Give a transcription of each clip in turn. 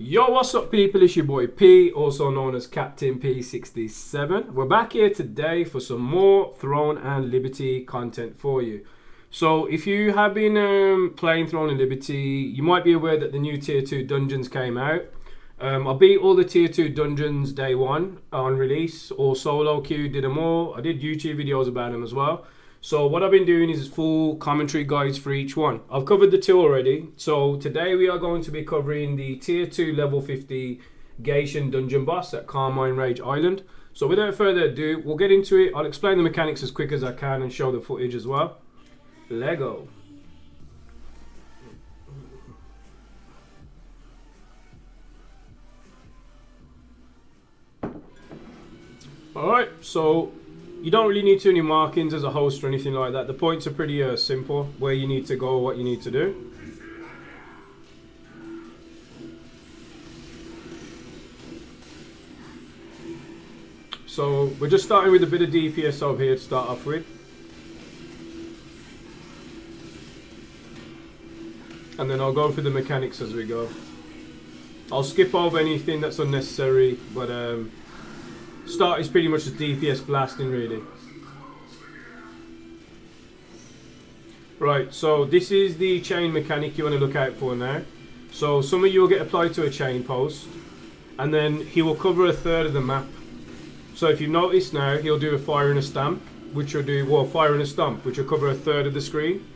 Yo, what's up people, it's your boy P, also known as Captain P67. We're back here today for some more Throne and Liberty content for you. So if you have been playing Throne and Liberty, you might be aware that the new tier 2 dungeons came out. I beat all the tier 2 dungeons day one on release, or solo queue, did them all. I did YouTube videos about them as well. So what I've been doing is full commentary guides for each one. I've covered the two already. So today we are going to be covering the tier 2 level 50 Gaitan dungeon boss at Carmine Rage Island. So without further ado, we'll get into it. I'll explain the mechanics as quick as I can and show the footage as well. Lego. Alright, so you don't really need too many markings as a host or anything like that. The points are pretty simple, where you need to go, what you need to do. So we're just starting with a bit of DPS over here to start off with. And then I'll go through the mechanics as we go. I'll skip over anything that's unnecessary, but start is pretty much just DPS blasting really. Right, so this is the chain mechanic you want to look out for now. So some of you will get applied to a chain post, and then he will cover a third of the map. So if you notice now, he'll do a fire and a stamp, which will do, well, fire and a stomp, which will cover a third of the screen.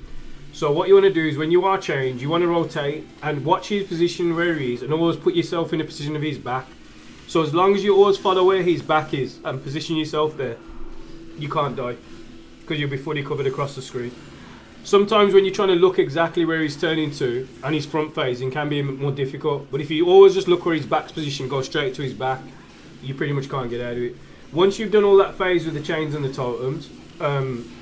So what you want to do is when you are chained, you want to rotate and watch his position where he is, and always put yourself in a position of his back. So as long as you always follow where his back is and position yourself there, you can't die, because you'll be fully covered across the screen. Sometimes when you're trying to look exactly where he's turning to and he's front facing, can be a bit more difficult. But if you always just look where his back's position, go straight to his back, you pretty much can't get out of it. Once you've done all that phase with the chains and the totems,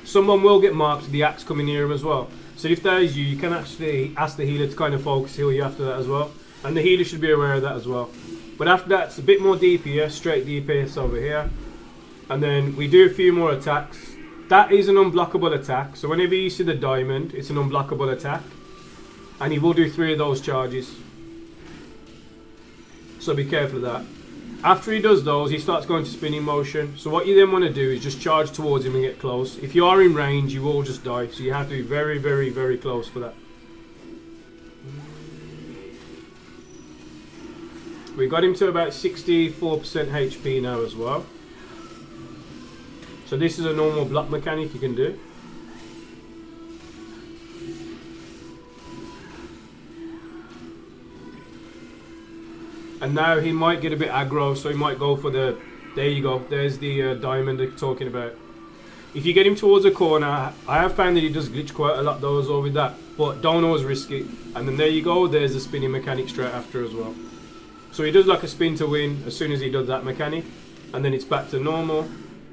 someone will get marked with the axe coming near him as well. So if that is you, you can actually ask the healer to kind of focus heal you after that as well. And the healer should be aware of that as well. But after that, it's a bit more DPS, straight DPS over here. And then we do a few more attacks. That is an unblockable attack. So whenever you see the diamond, it's an unblockable attack. And he will do 3 of those charges. So be careful of that. After he does those, he starts going to spinning motion. So what you then want to do is just charge towards him and get close. If you are in range, you will just die. So you have to be very, very, very close for that. We got him to about 64% HP now as well. So this is a normal block mechanic you can do. And now he might get a bit aggro, so he might go for the... There you go, there's the diamond they're talking about. If you get him towards a corner, I have found that he does glitch quite a lot though as well with that. But don't always risk it. And then there you go, there's the spinning mechanic straight after as well. So he does like a spin to win as soon as he does that mechanic. And then it's back to normal.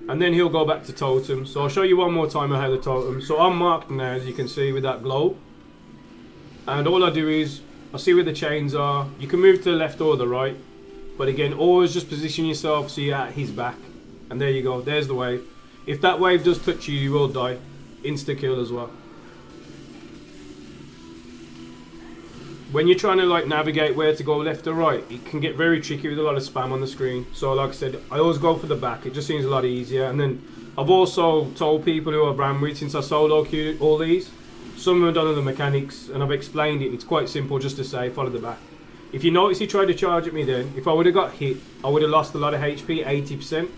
And then he'll go back to totem. So I'll show you one more time how the totem. So I'm marked now, as you can see, with that glow. And all I do is, I see where the chains are. You can move to the left or the right. But again, always just position yourself so you're at his back. And there you go, there's the wave. If that wave does touch you, you will die. Insta kill as well. When you're trying to like navigate where to go left or right, it can get very tricky with a lot of spam on the screen. So like I said, I always go for the back. It just seems a lot easier. And then I've also told people who are brand with, since I solo queued all these, some have done the mechanics and I've explained it. It's quite simple just to say follow the back. If you notice he tried to charge at me then, if I would have got hit, I would have lost a lot of HP, 80%.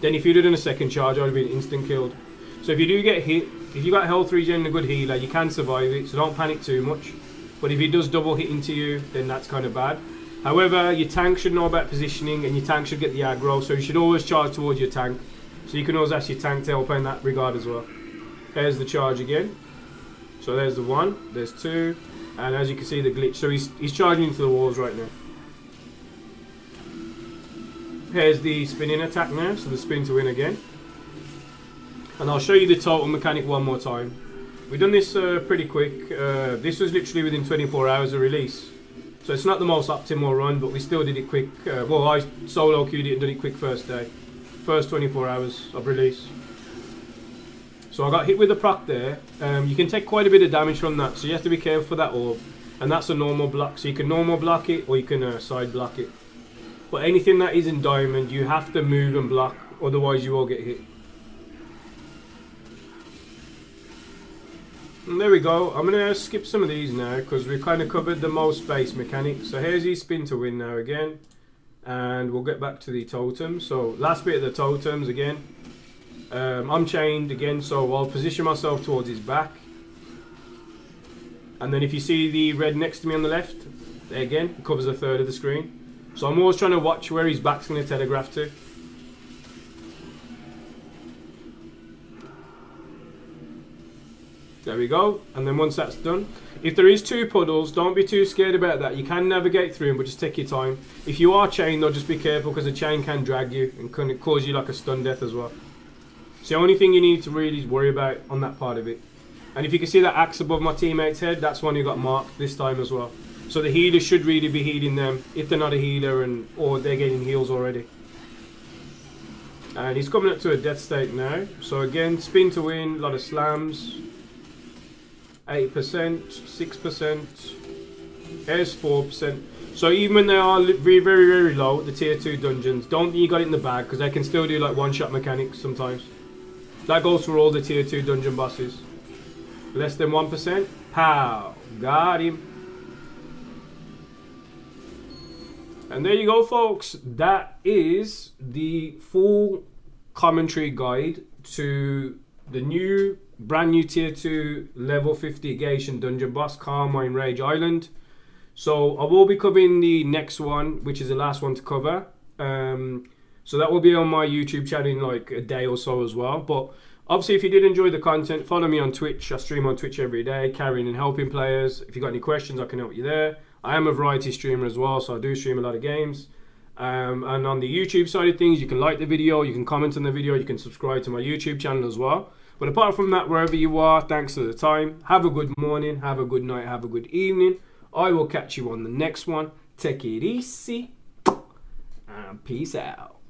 Then if you'd have done a second charge, I would have been instant killed. So if you do get hit, if you got health regen and a good healer, you can survive it, so don't panic too much. But if he does double hit into you, then that's kind of bad. However, your tank should know about positioning and your tank should get the aggro, so you should always charge towards your tank. So you can always ask your tank to help in that regard as well. There's the charge again. So there's the 1, there's 2, and as you can see the glitch. So he's charging into the walls right now. Here's the spinning attack now, so the spin to win again. And I'll show you the total mechanic one more time. We've done this pretty quick. This was literally within 24 hours of release. So it's not the most optimal run, but we still did it quick. Well, I solo queued it and did it quick first day. First 24 hours of release. So I got hit with the proc there. You can take quite a bit of damage from that, so you have to be careful for that orb. and that's a normal block. So you can normal block it, or you can side block it. But anything that is in diamond, you have to move and block, otherwise you will get hit. And there we go. I'm going to skip some of these now because we've kind of covered the most base mechanics. So here's his spin to win now again. And we'll get back to the totems. So last bit of the totems again. I'm chained again, so I'll position myself towards his back. And then if you see the red next to me on the left, there again, it covers a third of the screen. So I'm always trying to watch where his back's going to telegraph to. There we go. And then once that's done, if there is 2 puddles, don't be too scared about that. You can navigate through them, but just take your time. If you are chained though, just be careful because the chain can drag you and can cause you like a stun death as well. It's the only thing you need to really worry about on that part of it. And if you can see that axe above my teammate's head, that's one who got marked this time as well. So the healer should really be healing them if they're not a healer or they're getting heals already. And he's coming up to a death state now. So again, spin to win, a lot of slams. 8%, 6%, there's 4%. So even when they are very, very, very low, the tier 2 dungeons, don't think you got it in the bag because they can still do like one-shot mechanics sometimes. That goes for all the tier 2 dungeon bosses. Less than 1%, pow, got him. And there you go, folks. That is the full commentary guide to the brand new tier 2 level 50 Gaitan dungeon boss, Carmine Rage Island. So I will be covering the next one, which is the last one to cover. So that will be on my YouTube channel in like a day or so as well. But obviously, if you did enjoy the content, follow me on Twitch. I stream on Twitch every day, carrying and helping players. If you got any questions, I can help you there. I am a variety streamer as well, so I do stream a lot of games. And on the YouTube side of things, you can like the video, you can comment on the video, you can subscribe to my YouTube channel as well. But apart from that, wherever you are, thanks for the time. Have a good morning, have a good night, have a good evening. I will catch you on the next one. Take it easy and peace out.